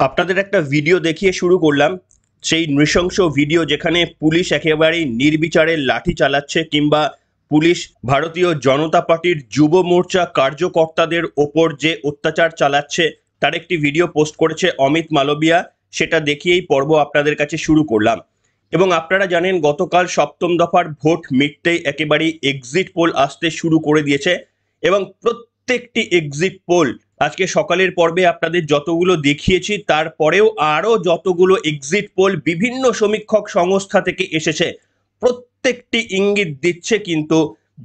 আপনাদের একটা ভিডিও দেখিয়ে শুরু করলাম, সেই নৃশংস ভিডিও যেখানে পুলিশ একেবারেই নির্বিচারে লাঠি চালাচ্ছে কিংবা পুলিশ ভারতীয় জনতা পার্টির যুব মোর্চা কার্যকর্তাদের ওপর যে অত্যাচার চালাচ্ছে তার একটি ভিডিও পোস্ট করেছে অমিত মালবিয়া। সেটা দেখিয়েই পর্ব আপনাদের কাছে শুরু করলাম। এবং আপনারা জানেন গতকাল সপ্তম দফার ভোট মিটতেই একেবারেই এক্সিট পোল আসতে শুরু করে দিয়েছে এবং প্রত্যেকটি এক্সিট পোল আজকে সকালের পর্বে আপনাদের যতগুলো দেখিয়েছি তারপরেও আরও যতগুলো এক্সিট পোল বিভিন্ন সমীক্ষক সংস্থা থেকে এসেছে প্রত্যেকটি ইঙ্গিত দিচ্ছে কিন্তু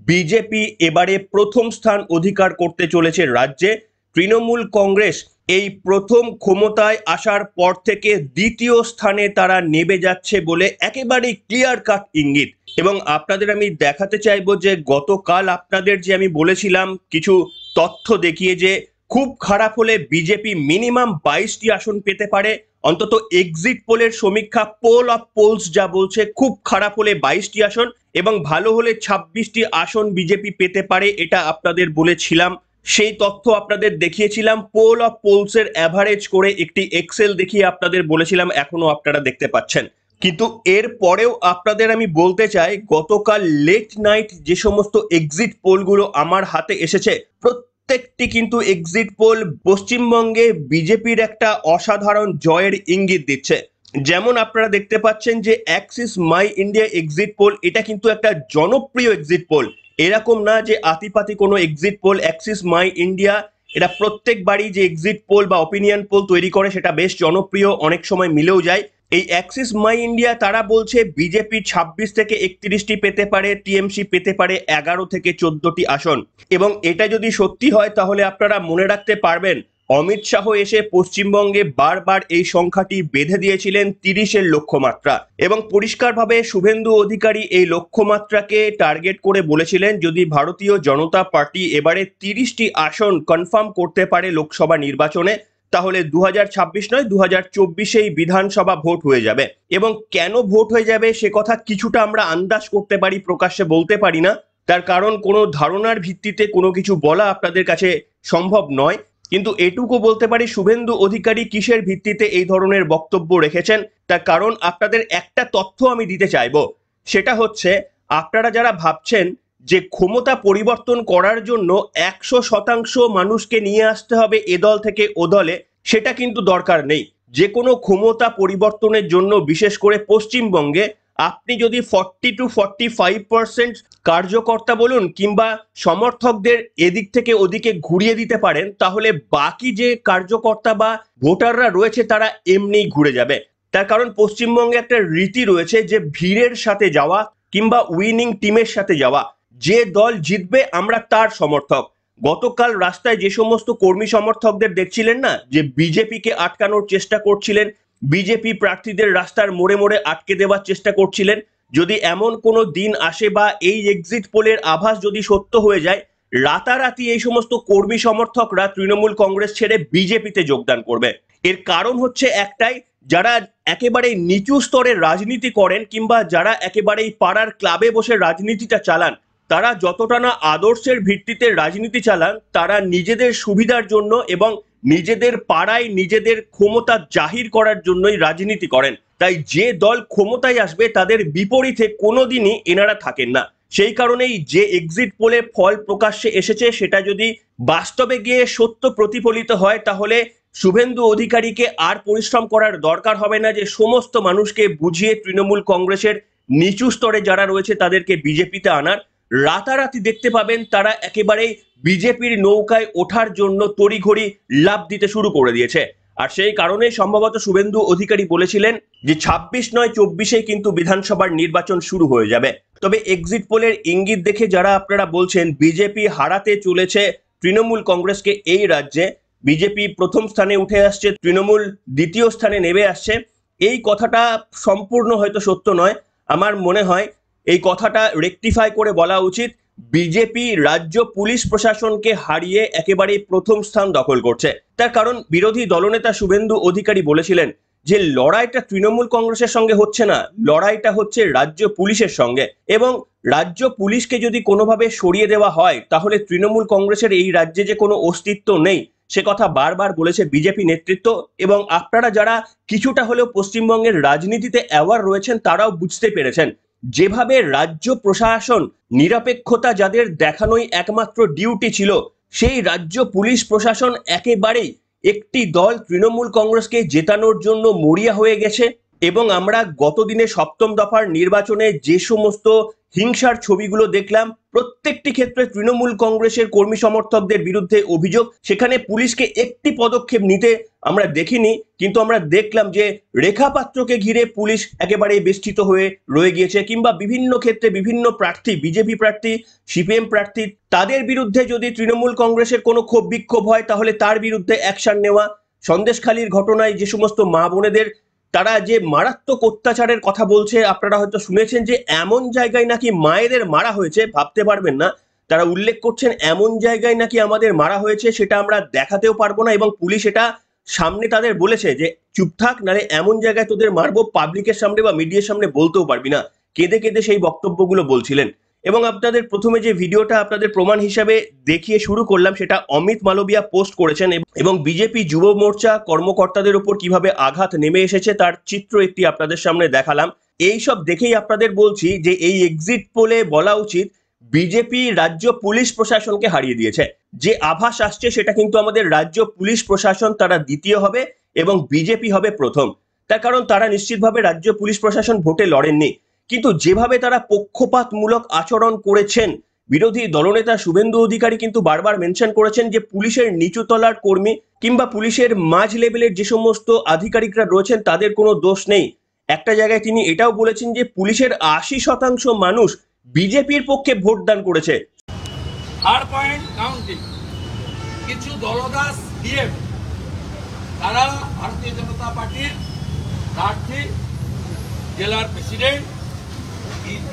বিজেপি এবারে প্রথম স্থান অধিকার করতে চলেছে রাজ্যে। তৃণমূল কংগ্রেস এই প্রথম ক্ষমতায় আসার পর থেকে দ্বিতীয় স্থানে তারা নেমে যাচ্ছে বলে একেবারেই ক্লিয়ার কাট ইঙ্গিত। এবং আপনাদের আমি দেখাতে চাইবো যে গতকাল আপনাদের যে আমি বলেছিলাম কিছু তথ্য দেখিয়ে যে খুব খারাপ হলে বিজেপি মিনিমাম 22টি আসন পেতে পারে, অন্তত এক্সিট পোলের সমীক্ষা পোল অফ পোলস যা বলছে খুব খারাপ হলে 22টি আসন এবং ভালো হলে 26টি আসন বিজেপি পেতে পারে, এটা আপনাদের বলেছিলাম। সেই তথ্য আপনাদের দেখিয়েছিলাম পোল অফ পোলসের অ্যাভারেজ করে একটি এক্সেল দেখিয়ে আপনাদের বলেছিলাম, এখনো আপনারা দেখতে পাচ্ছেন। কিন্তু এর পরেও আপনাদের আমি বলতে চাই গতকাল লেট নাইট যে সমস্ত এক্সিট পোলগুলো আমার হাতে এসেছে প্রত্যেকটি কিন্তু এক্সিট পোল পশ্চিমবঙ্গে বিজেপির একটা অসাধারণ জয়ের ইঙ্গিত দিচ্ছে। যেমন আপনারা দেখতে পাচ্ছেন যে Axis my India exit pole, এটা কিন্তু একটা জনপ্রিয় এক্সিট পোল, এরকম না যে আতিপাতি কোনো exit pole. Axis my India এটা প্রত্যেকবারই যে এক্সিট পোল বা অপিনিয়ন পোল তৈরি করে সেটা বেশ জনপ্রিয়, অনেক সময় মিলেও যায়। এই অ্যাক্সিস মাই ইন্ডিয়া তারা বলছে বিজেপি 26 থেকে 31টি পেতে পারে, টিএমসি পেতে পারে 11 থেকে 14টি আসন। এবং এটা যদি সত্যি হয় তাহলে আপনারা মনে রাখতে পারবেন অমিত শাহ এসে পশ্চিমবঙ্গে বারবার এই সংখ্যাটি বেঁধে দিয়েছিলেন 30-এর লক্ষ্যমাত্রা এবং পরিষ্কারভাবে শুভেন্দু অধিকারী এই লক্ষ্যমাত্রাকে টার্গেট করে বলেছিলেন যদি ভারতীয় জনতা পার্টি এবারে 30টি আসন কনফার্ম করতে পারে লোকসভা নির্বাচনে তাহলে 2026 নয় 2024-এই বিধানসভা ভোট হয়ে যাবে। এবং কেন ভোট হয়ে যাবে সে কথা কিছুটা আমরা আন্দাজ করতে পারি, প্রকাশ্যে বলতে পারি না, তার কারণ কোনো ধারণার ভিত্তিতে কোনো কিছু বলা আপনাদের কাছে সম্ভব নয়। কিন্তু এটুকু বলতে পারি শুভেন্দু অধিকারী কিসের ভিত্তিতে এই ধরনের বক্তব্য রেখেছেন তার কারণ আপনাদের একটা তথ্য আমি দিতে চাইবো, সেটা হচ্ছে আপনারা যারা ভাবছেন যে ক্ষমতা পরিবর্তন করার জন্য 100% মানুষকে নিয়ে আসতে হবে এ দল থেকে ও দলে, সেটা কিন্তু দরকার নেই। যে কোনো ক্ষমতা পরিবর্তনের জন্য বিশেষ করে পশ্চিমবঙ্গে আপনি যদি 40 to 45% কার্যকর্তা বলুন কিংবা সমর্থকদের এদিক থেকে ওদিকে ঘুরিয়ে দিতে পারেন তাহলে বাকি যে কার্যকর্তা বা ভোটাররা রয়েছে তারা এমনিই ঘুরে যাবে। তার কারণ পশ্চিমবঙ্গে একটা রীতি রয়েছে যে ভিড়ের সাথে যাওয়া কিংবা উইনিং টিমের সাথে যাওয়া, যে দল জিতবে আমরা তার সমর্থক। গতকাল রাস্তায় যে সমস্ত কর্মী সমর্থকদের দেখছিলেন না যে বিজেপিকে আটকানোর চেষ্টা করছিলেন, বিজেপি প্রার্থীদের রাস্তার মোড়ে মোড়ে আটকে দেওয়ার চেষ্টা করছিলেন, যদি এমন কোনো দিন আসে বা এই এক্সিট পোলের আভাস যদি সত্য হয়ে যায় রাতারাতি এই সমস্ত কর্মী সমর্থকরা তৃণমূল কংগ্রেস ছেড়ে বিজেপিতে যোগদান করবে। এর কারণ হচ্ছে একটাই, যারা একেবারে নিচু স্তরের রাজনীতি করেন কিংবা যারা একেবারেই পাড়ার ক্লাবে বসে রাজনীতিটা চালান তারা যতটা না আদর্শের ভিত্তিতে রাজনীতি চালান তারা নিজেদের সুবিধার জন্য এবং নিজেদের পাড়ায় নিজেদের ক্ষমতা জাহির করার জন্যই রাজনীতি করেন। তাই যে দল ক্ষমতায় আসবে তাদের বিপরীতে কোনোদিনই এনারা থাকেন না। সেই কারণেই যে এক্সিট পোলে ফল প্রকাশ্যে এসেছে সেটা যদি বাস্তবে গিয়ে সত্য প্রতিফলিত হয় তাহলে শুভেন্দু অধিকারীকে আর পরিশ্রম করার দরকার হবে না যে সমস্ত মানুষকে বুঝিয়ে তৃণমূল কংগ্রেসের নিচু স্তরে যারা রয়েছে তাদেরকে বিজেপিতে আনার। রাতারাতি দেখতে পাবেন তারা একেবারেই বিজেপির নৌকায় ওঠার জন্য তড়িঘড়ি লাফ দিতে শুরু করে দিয়েছে। আর সেই কারণে সম্ভবত শুভেন্দু অধিকারী বলেছিলেন যে 26 নয় 24-এ কিন্তু বিধানসভার নির্বাচন শুরু হয়ে যাবে। তবে এক্সিট পোলের ইঙ্গিত দেখে যারা আপনারা বলছেন বিজেপি হারাতে চলেছে তৃণমূল কংগ্রেসকে এই রাজ্যে, বিজেপি প্রথম স্থানে উঠে আসছে, তৃণমূল দ্বিতীয় স্থানে নেমে আসছে, এই কথাটা সম্পূর্ণ হয়তো সত্য নয়। আমার মনে হয় এই কথাটা রেকটিফাই করে বলা উচিত, বিজেপি রাজ্য পুলিশ প্রশাসনকে হারিয়ে একেবারেই প্রথম স্থান দখল করছে। তার কারণ বিরোধী দলনেতা শুভেন্দু অধিকারী বলেছিলেন যে লড়াইটা তৃণমূল কংগ্রেসের সঙ্গে হচ্ছে না, লড়াইটা হচ্ছে রাজ্য পুলিশের সঙ্গে, এবং রাজ্য পুলিশকে যদি কোনোভাবে সরিয়ে দেওয়া হয় তাহলে তৃণমূল কংগ্রেসের এই রাজ্যে যে কোনো অস্তিত্ব নেই সে কথা বারবার বলেছে বিজেপি নেতৃত্ব। এবং আপনারা যারা কিছুটা হলেও পশ্চিমবঙ্গের রাজনীতিতে অ্যাওয়ার রয়েছেন তারাও বুঝতে পেরেছেন যেভাবে রাজ্য প্রশাসন নিরপেক্ষতা যাদের দেখানোই একমাত্র ডিউটি ছিল, সেই রাজ্য পুলিশ প্রশাসন একেবারেই একটি দল তৃণমূল কংগ্রেসকে জেতানোর জন্য মরিয়া হয়ে গেছে। এবং আমরা গতদিনে সপ্তম দফার নির্বাচনে যে সমস্ত হিংসার ছবিগুলো দেখলাম প্রত্যেকটি ক্ষেত্রে তৃণমূল কংগ্রেসের কর্মী সমর্থকদের বিরুদ্ধে অভিযোগ, সেখানে পুলিশকে একটি পদক্ষেপ নিতে আমরা দেখিনি, কিন্তু আমরা দেখলাম যে রেখা পাত্রকে ঘিরে পুলিশ একেবারে বেষ্টিত হয়ে রয়ে গিয়েছে, কিংবা বিভিন্ন ক্ষেত্রে বিভিন্ন প্রার্থী, বিজেপি প্রার্থী, সিপিএম প্রার্থী, তাদের বিরুদ্ধে যদি তৃণমূল কংগ্রেসের কোনো ক্ষোভ বিক্ষোভ হয় তাহলে তার বিরুদ্ধে অ্যাকশন নেওয়া। সন্দেশখালীর ঘটনায় যে সমস্ত মা বোনেদের তারা যে মারাত্মক অত্যাচারের কথা বলছে, আপনারা হয়তো শুনেছেন যে এমন জায়গায় নাকি মায়েদের মারা হয়েছে, ভাবতে পারবেন না, তারা উল্লেখ করছেন এমন জায়গায় নাকি আমাদের মারা হয়েছে সেটা আমরা দেখাতেও পারবো না, এবং পুলিশ এটা সামনে তাদের বলেছে যে চুপ থাক, নালে এমন জায়গায় তোদের মারবো পাবলিকের সামনে বা মিডিয়ার সামনে বলতেও পারবি না। কেঁদে কেঁদে সেই বক্তব্যগুলো বলছিলেন। এবং আপনাদের প্রথমে যে ভিডিওটা আপনাদের প্রমাণ হিসাবে দেখিয়ে শুরু করলাম সেটা অমিত মালবিয়া পোস্ট করেছেন, এবং বিজেপি যুব মোর্চা কর্মকর্তাদের উপর কিভাবে আঘাত নেমে এসেছে তার চিত্র একটি আপনাদের সামনে দেখালাম। এই সব দেখেই আপনাদের বলছি যে এই এক্সিট পোলে বলা উচিত বিজেপি রাজ্য পুলিশ প্রশাসনকে হারিয়ে দিয়েছে। যে আভাস আসছে সেটা কিন্তু আমাদের রাজ্য পুলিশ প্রশাসন তারা দ্বিতীয় হবে এবং বিজেপি হবে প্রথম। তার কারণ তারা নিশ্চিতভাবে রাজ্য পুলিশ প্রশাসন ভোটে লড়েননি, কিন্তু যেভাবে তারা পক্ষপাতমূলক আচরণ করেছেন, বিরোধী দলনেতা শুভেন্দু অধিকারী কিন্তু বারবার মেনশন করেছেন যে পুলিশের নিচুতলার কর্মী কিংবা পুলিশের মাঝ লেভেলের যে সমস্ত আধিকারিকরা রয়েছেন তাদের কোনো দোষ নেই। একটা জায়গায় তিনি এটাও বলেছেন যে পুলিশের 80% মানুষ বিজেপির পক্ষে ভোটদান করেছে। থার্ড পয়েন্ট কাউন্টিং, কিছু দলদাস ডিএম তারা ভারতীয় জনতা পার্টির প্রার্থী জেলার প্রেসিডেন্ট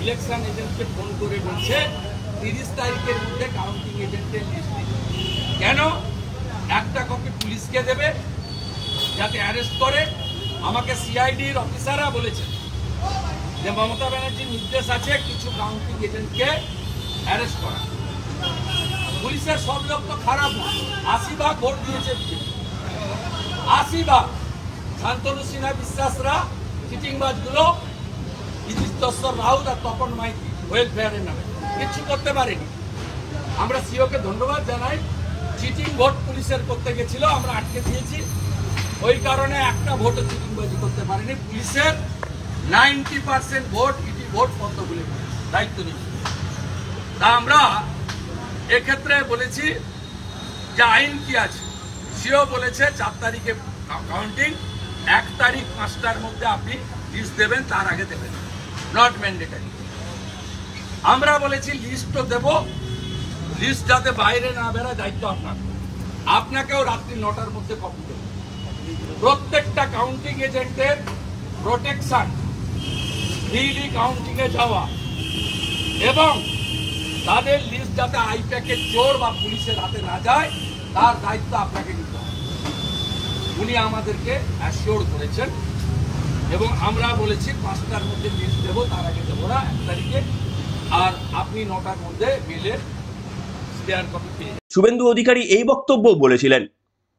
ইলেকশন এজেন্টকে ফোন করে বলছে 30 তারিখের মধ্যে কাউন্টিং এজেন্টের লিস্ট দিতে। কেন? একটা কপি পুলিশকে দেবে যাতে অ্যারেস্ট করে। আমাকে সিআইডির অফিসাররা বলেছে যে মমতা ব্যানার্জির নির্দেশ আছে কিছু কাউন্টিং এজেন্টকে অ্যারেস্ট করা। পুলিশের সব লোক তো খারাপ না, 80 ভাগ ভোট দিয়েছে বিজেপি, 80 ভাগ। শান্তনু সিনহা বিশ্বাসরা চিটিংবাজগুলো ইতিশ্বর রাউত আর তপন মাইতি ওয়েলফেয়ারের নামে কিছু করতে পারেনি। আমরা সিওকে ধন্যবাদ জানাই, চিটিং ভোট পুলিশের করতে গেছিল, আমরা আটকে দিয়েছি, ওই কারণে একটা ভোটও চিটিংবাজি করতে পারেনি। পুলিশের 90% ভোট ইটি ভোট পদ্ম বলে দায়িত্ব নিয়েছে। তা আমরা এক্ষেত্রে বলেছি যে আইন কি আছে, সিও বলেছে 4 তারিখে কাউন্টিং, 1 তারিখ 5টার মধ্যে আপনি লিস্ট দেবেন, তার আগে দেবেন, নট ম্যান্ডেটারি। আমরা বলেছি লিস্ট তো দেব, লিস্ট যাতে বাইরে না বেরোয় দায়িত্ব আপনার, আপনাকেও রাত্রি 9টার মধ্যে কপি দেব। প্রত্যেকটা কাউন্টিং এজেন্টের প্রোটেকশন, ফ্রিলি কাউন্টিং এ যাওয়া এবং তাদের লিস্ট যাতে আইপ্যাকের চোর বা পুলিশের হাতে না যায় তার দায়িত্ব আপনাকে নিতে হবে। উনি আমাদেরকে অ্যাসিওর করেছেন এবং আমরা বলেছি 5টার মধ্যে লিস্ট দেবো, তার আগে দেবো না, 1 তারিখে। আর আপনি 9টার মধ্যে বিলের স্টেয়ার কপি পেয়ে যাবেন। শুভেন্দু অধিকারী এই বক্তব্য বলেছিলেন,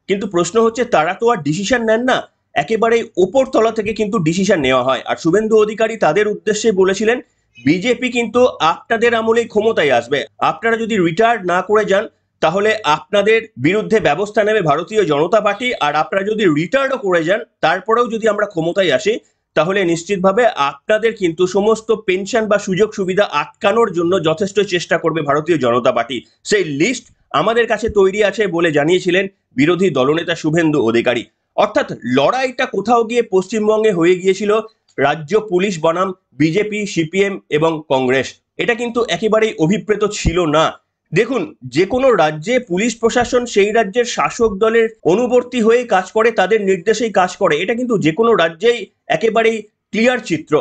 কিন্তু প্রশ্ন হচ্ছে তারা তো আর ডিসিশন নেন না, একেবারে ওপর তলা থেকে কিন্তু ডিসিশন নেওয়া হয়। আর শুভেন্দু অধিকারী তাদের উদ্দেশ্যে বলেছিলেন বিজেপি কিন্তু আপনাদের আমলেই ক্ষমতায় আসবে, আপনারা যদি রিটায়ার্ড না করে যান তাহলে আপনাদের বিরুদ্ধে ব্যবস্থা নেবে ভারতীয় জনতা পার্টি। আর আপনারা যদি রিটার্নও করে যান, তারপরেও যদি আমরা ক্ষমতায় আসি, তাহলে নিশ্চিতভাবে আপনাদের কিন্তু সমস্ত পেনশন বা সুযোগ সুবিধা আটকানোর জন্য যথেষ্ট চেষ্টা করবে ভারতীয় জনতা পার্টি। সেই লিস্ট আমাদের কাছে তৈরি আছে বলে জানিয়েছিলেন বিরোধী দলনেতা শুভেন্দু অধিকারী। অর্থাৎ লড়াইটা কোথাও গিয়ে পশ্চিমবঙ্গে হয়ে গিয়েছিল রাজ্য পুলিশ বনাম বিজেপি, সিপিএম এবং কংগ্রেস। এটা কিন্তু একেবারেই অভিপ্রেত ছিল না। দেখুন, যে কোনো রাজ্যে পুলিশ প্রশাসন সেই রাজ্যের শাসক দলের অনুবর্তী হয়ে কাজ করে, তাদের নির্দেশেই কাজ করে, এটা কিন্তু যে কোনো রাজ্যেই একেবারেই ক্লিয়ার চিত্র।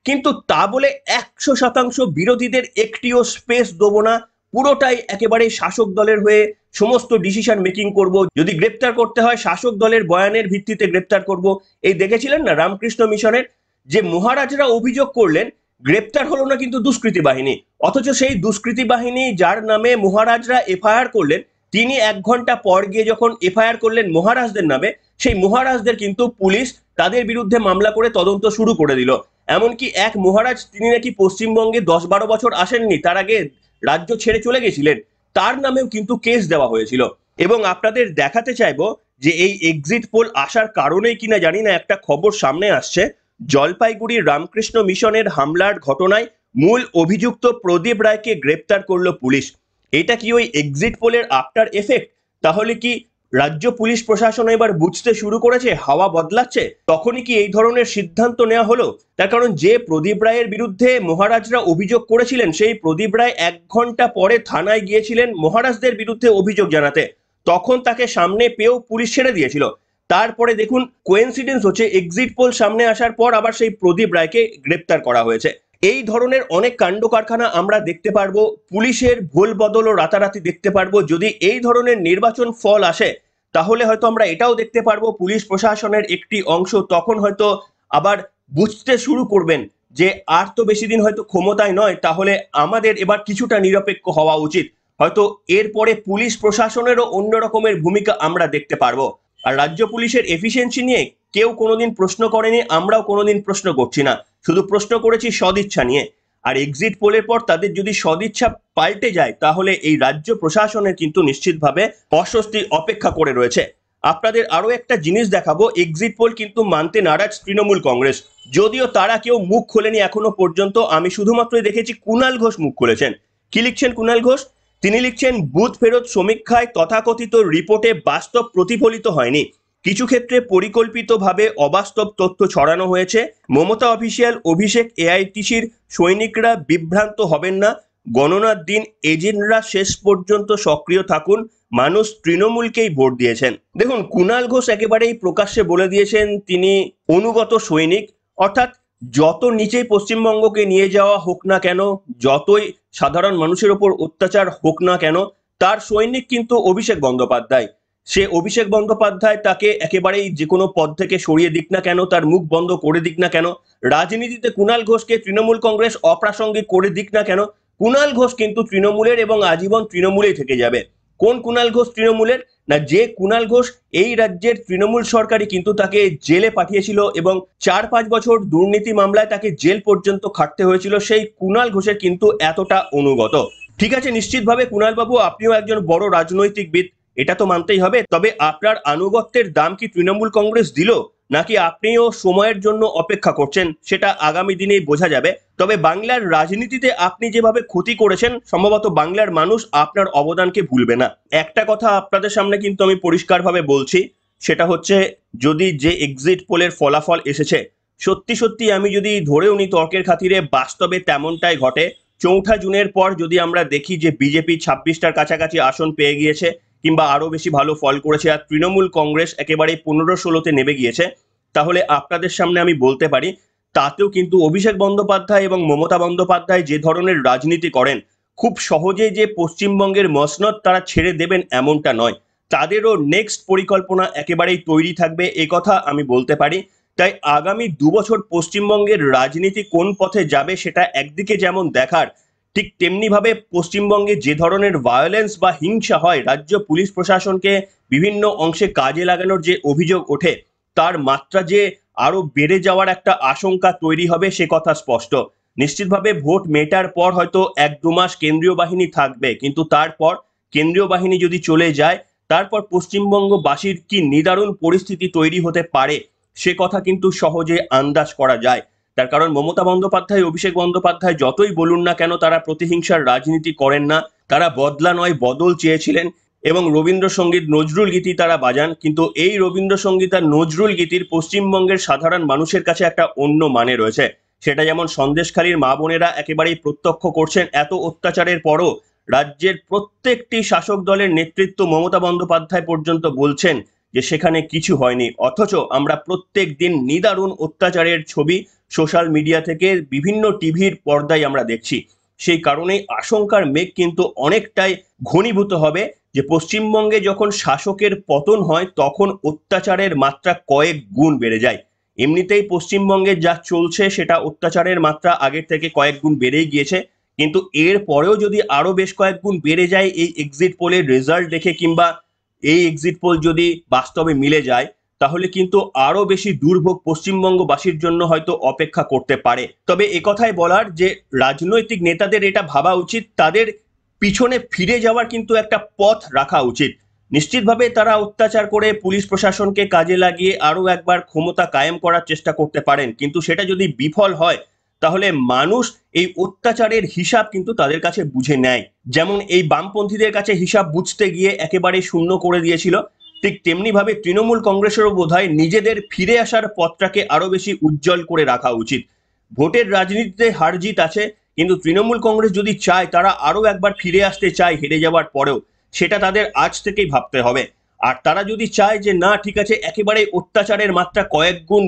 কিন্তু তা বলে 100% বিরোধীদের একটিও স্পেস দেবো না, পুরোটাই একেবারে শাসক দলের হয়ে সমস্ত ডিসিশন মেকিং করব। যদি গ্রেপ্তার করতে হয় শাসক দলের বয়ানের ভিত্তিতে গ্রেপ্তার করব। এই দেখেছিলেন না রামকৃষ্ণ মিশনের যে মহারাজরা অভিযোগ করলেন, গ্রেপ্তার হলো না কিন্তু দুষ্কৃতী বাহিনী, অথচ সেই দুষ্কৃতী বাহিনী যার নামে মহারাজরা এফআইআর করলেন, তিনি 1 ঘন্টা পর গিয়ে যখন এফআইআর করলেন মহারাজদের নামে, সেই মহারাজদের কিন্তু পুলিশ তাদের বিরুদ্ধে মামলা করে তদন্ত শুরু করে দিল। এমনকি এক মহারাজ, তিনি নাকি পশ্চিমবঙ্গে 10-12 বছর আসেননি, তার আগে রাজ্য ছেড়ে চলে গেছিলেন, তার নামেও কিন্তু কেস দেওয়া হয়েছিল। এবং আপনাদের দেখাতে চাইবো যে এই এক্সিট পোল আসার কারণেই কিনা জানি না, একটা খবর সামনে আসছে। জলপাইগুড়ির রামকৃষ্ণ মিশনের হামলার ঘটনায় মূল অভিযুক্ত প্রদীপ রায়কে গ্রেপ্তার করলো পুলিশ। এটা কি ওই এক্সিট পোলের আফটার এফেক্ট? তাহলে কি রাজ্য পুলিশ প্রশাসন এবার বুঝতে শুরু করেছে হাওয়া বদলাচ্ছে? তখনই কি এই ধরনের সিদ্ধান্ত নেওয়া হলো? তার কারণ যে প্রদীপ রায়ের বিরুদ্ধে মহারাজরা অভিযোগ করেছিলেন, সেই প্রদীপ রায় 1 ঘন্টা পরে থানায় গিয়েছিলেন মহারাজদের বিরুদ্ধে অভিযোগ জানাতে। তখন তাকে সামনে পেয়েও পুলিশ ছেড়ে দিয়েছিল। তারপরে দেখুন, কোইন্সিডেন্স হচ্ছে এক্সিট পোল সামনে আসার পর আবার সেই প্রদীপ রায়কে গ্রেপ্তার করা হয়েছে। এই ধরনের অনেক কাণ্ড কারখানা আমরা দেখতে পারবো, পুলিশের ভুল বদল ও রাতারাতি দেখতে পারবো। যদি এই ধরনের নির্বাচন ফল আসে, তাহলে হয়তো আমরা এটাও দেখতে পারবো পুলিশ প্রশাসনের একটি অংশ তখন হয়তো আবার বুঝতে শুরু করবেন যে আর তো বেশি দিন হয়তো ক্ষমতায় নয়, তাহলে আমাদের এবার কিছুটা নিরপেক্ষ হওয়া উচিত। হয়তো এরপরে পুলিশ প্রশাসনেরও অন্য রকমের ভূমিকা আমরা দেখতে পারবো। আর রাজ্য পুলিশের এফিসিয়েন্সি নিয়ে কেউ কোনোদিন প্রশ্ন করেনি, আমরাও কোনোদিন প্রশ্ন করছি না, শুধু প্রশ্ন করেছি সদিচ্ছা নিয়ে। আর এক্সিট পোলের পর তাদের যদি সদিচ্ছা পাল্টে যায়, তাহলে এই রাজ্য প্রশাসনের কিন্তু নিশ্চিতভাবে অস্বস্তি অপেক্ষা করে রয়েছে। আপনাদের আরো একটা জিনিস দেখাবো, এক্সিট পোল কিন্তু মানতে নারাজ তৃণমূল কংগ্রেস, যদিও তারা কেউ মুখ খোলেনি এখনো পর্যন্ত। আমি শুধুমাত্রই দেখেছি কুণাল ঘোষ মুখ খুলেছেন। কি লিখছেন কুণাল ঘোষ? তিনি লিখছেন, বুথ ফেরত সমীক্ষায় তথাকথিত রিপোর্টে বাস্তব প্রতিফলিত হয়নি, কিছু ক্ষেত্রে পরিকল্পিতভাবে অবাস্তব তথ্য ছড়ানো হয়েছে। মমতা অফিসিয়াল অভিষেক এআইটিসির সৈনিকরা বিভ্রান্ত হবেন না, গণনার দিন এজেন্টরা শেষ পর্যন্ত সক্রিয় থাকুন, মানুষ তৃণমূলকেই ভোট দিয়েছেন। দেখুন, কুণাল ঘোষ একেবারেই প্রকাশ্যে বলে দিয়েছেন তিনি অনুগত সৈনিক। অর্থাৎ যত নিচেই পশ্চিমবঙ্গকে নিয়ে যাওয়া হোক না কেন, যতই সাধারণ মানুষের ওপর অত্যাচার হোক না কেন, তার সৈনিক কিন্তু অভিষেক বন্দ্যোপাধ্যায়। সে অভিষেক বন্দ্যোপাধ্যায় তাকে একেবারেই যে কোনো পদ থেকে সরিয়ে দিক না কেন, তার মুখ বন্ধ করে দিক না কেন, রাজনীতিতে কুণাল ঘোষকে তৃণমূল কংগ্রেস অপ্রাসঙ্গিক করে দিক না কেন, কুণাল ঘোষ কিন্তু তৃণমূলের এবং আজীবন তৃণমূলেই থেকে যাবে। কোন কুণাল ঘোষ তৃণমূলের? না, যে কুণাল ঘোষ এই রাজ্যের তৃণমূল সরকারই কিন্তু তাকে জেলে পাঠিয়েছিল এবং 4-5 বছর দুর্নীতি মামলায় তাকে জেল পর্যন্ত খাটতে হয়েছিল, সেই কুণাল ঘোষের কিন্তু এতটা অনুগত। ঠিক আছে, নিশ্চিতভাবে কুণাল বাবু আপনিও একজন বড় রাজনৈতিকবিদ, এটা তো মানতেই হবে। তবে আপনার আনুগত্যের দাম কি তৃণমূল কংগ্রেস দিল, নাকি আপনিও সময়ের জন্য অপেক্ষা করছেন, সেটা আগামী দিনেই বোঝা যাবে। তবে বাংলার রাজনীতিতে আপনি যেভাবে ক্ষতি করেছেন, সম্ভবত বাংলার মানুষ আপনার অবদানকে ভুলবে না। একটা কথা আপনাদের সামনে কিন্তু আমি পরিষ্কারভাবে বলছি, সেটা হচ্ছে যদি যে এক্সিট পোলের ফলাফল এসেছে সত্যি সত্যি আমি যদি ধরেও নি তর্কের খাতিরে বাস্তবে তেমনটাই ঘটে, 4 জুনের পর যদি আমরা দেখি যে বিজেপি 26টার কাছাকাছি আসন পেয়ে গিয়েছে কিংবা আরো বেশি ভালো ফল করেছে, আর তৃণমূল কংগ্রেস একেবারে 15-16তে নেমে গিয়েছে, তাহলে আপনাদের সামনে আমি বলতে পারি তাতেও কিন্তু অভিষেক বন্দ্যোপাধ্যায় এবং মমতা বন্দ্যোপাধ্যায় যে ধরনের রাজনীতি করেন, খুব সহজে যে পশ্চিমবঙ্গের মসনদ তারা ছেড়ে দেবেন এমনটা নয়। তাদেরও নেক্সট পরিকল্পনা একেবারেই তৈরি থাকবে, এ কথা আমি বলতে পারি। তাই আগামী 2 বছর পশ্চিমবঙ্গের রাজনীতি কোন পথে যাবে সেটা একদিকে যেমন দেখার, ঠিক তেমনি ভাবে পশ্চিমবঙ্গে যে ধরনের ভায়োলেন্স বা হিংসা হয়, রাজ্য পুলিশ প্রশাসনকে বিভিন্ন অংশে কাজে লাগানোর যে অভিযোগ ওঠে, তার মাত্রা যে আরো বেড়ে যাওয়ার একটা আশঙ্কা তৈরি হবে সে কথা স্পষ্ট। নিশ্চিতভাবে ভোট মেটার পর হয়তো 1-2 মাস কেন্দ্রীয় বাহিনী থাকবে, কিন্তু তারপর কেন্দ্রীয় বাহিনী যদি চলে যায়, তারপর পশ্চিমবঙ্গবাসীর কি নিদারুণ পরিস্থিতি তৈরি হতে পারে সে কথা কিন্তু সহজে আন্দাজ করা যায়। তার কারণ মমতা বন্দ্যোপাধ্যায়, অভিষেক বন্দ্যোপাধ্যায় যতই বলুন না কেন তারা প্রতিহিংসার রাজনীতি করেন না, তারা বদলা নয় বদল চেয়েছিলেন এবং রবীন্দ্রসঙ্গীত নজরুল গীতি তারা বাজান। কিন্তু এই রবীন্দ্রসঙ্গীত আর নজরুল গীতির পশ্চিমবঙ্গের সাধারণ মানুষের কাছে একটা অন্য মানে রয়েছে। সেটা যেমন সন্দেশখালীর মা বোনেরা একেবারেই প্রত্যক্ষ করছেন, এত অত্যাচারের পরও রাজ্যের প্রত্যেকটি শাসক দলের নেতৃত্ব মমতা বন্দ্যোপাধ্যায় পর্যন্ত বলছেন যে সেখানে কিছু হয়নি, অথচ আমরা প্রত্যেক দিন নিদারুণ অত্যাচারের ছবি সোশ্যাল মিডিয়া থেকে বিভিন্ন টিভির পর্দায় আমরা দেখছি। সেই কারণেই আশঙ্কার মেঘ কিন্তু অনেকটাই ঘনীভূত হবে যে পশ্চিমবঙ্গে যখন শাসকের পতন হয় তখন অত্যাচারের মাত্রা কয়েক গুণ বেড়ে যায়। এমনিতেই পশ্চিমবঙ্গে যা চলছে সেটা অত্যাচারের মাত্রা আগের থেকে কয়েক গুণ বেড়েই গিয়েছে, কিন্তু এর পরেও যদি আরো বেশ কয়েক গুণ বেড়ে যায় এই এক্সিট পোলের রেজাল্ট দেখে, কিংবা এই এক্সিট পোল যদি বাস্তবে মিলে যায়, তাহলে কিন্তু আরো বেশি দুর্ভোগ পশ্চিমবঙ্গবাসীর জন্য হয়তো অপেক্ষা করতে পারে। তবে একথাই বলার যে রাজনৈতিক নেতাদের এটা ভাবা উচিত, তাদের পিছনে ফিরে যাওয়ার কিন্তু একটা পথ রাখা উচিত। নিশ্চিতভাবে তারা অত্যাচার করে পুলিশ প্রশাসনকে কাজে লাগিয়ে আরো একবার ক্ষমতা কায়েম করার চেষ্টা করতে পারেন, কিন্তু সেটা যদি বিফল হয় তাহলে মানুষ এই অত্যাচারের হিসাব কিন্তু তাদের কাছে বুঝে নেয়। যেমন এই বামপন্থীদের কাছে হিসাব বুঝতে গিয়ে একেবারে শূন্য করে দিয়েছিল, ঠিক তেমনি ভাবে তৃণমূল কংগ্রেসেরও বোধহয় নিজেদের ফিরে আসার পথটাকে আরো বেশি উজ্জ্বল করে রাখা উচিত। ভোটের রাজনীতিতে হার জিত আছে, কিন্তু তৃণমূল কংগ্রেস যদি চায়, তারা আরো একবার ফিরে আসতে চায় হেরে যাওয়ার পরেও, সেটা তাদের আজ থেকেই ভাবতে হবে। আর তারা যদি চায় যে না ঠিক আছে একেবারে অত্যাচারের মাত্রা কয়েক গুণ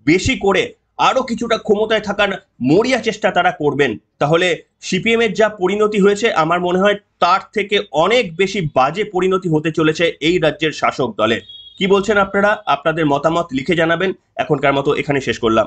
বেশি করে আরো কিছুটা ক্ষমতায় থাকার মরিয়া চেষ্টা তারা করবেন, তাহলে সিপিএম এর যা পরিণতি হয়েছে আমার মনে হয় তার থেকে অনেক বেশি বাজে পরিণতি হতে চলেছে এই রাজ্যের শাসক দলে। কি বলছেন আপনারা? আপনাদের মতামত লিখে জানাবেন। এখনকার মতো এখানে শেষ করলাম।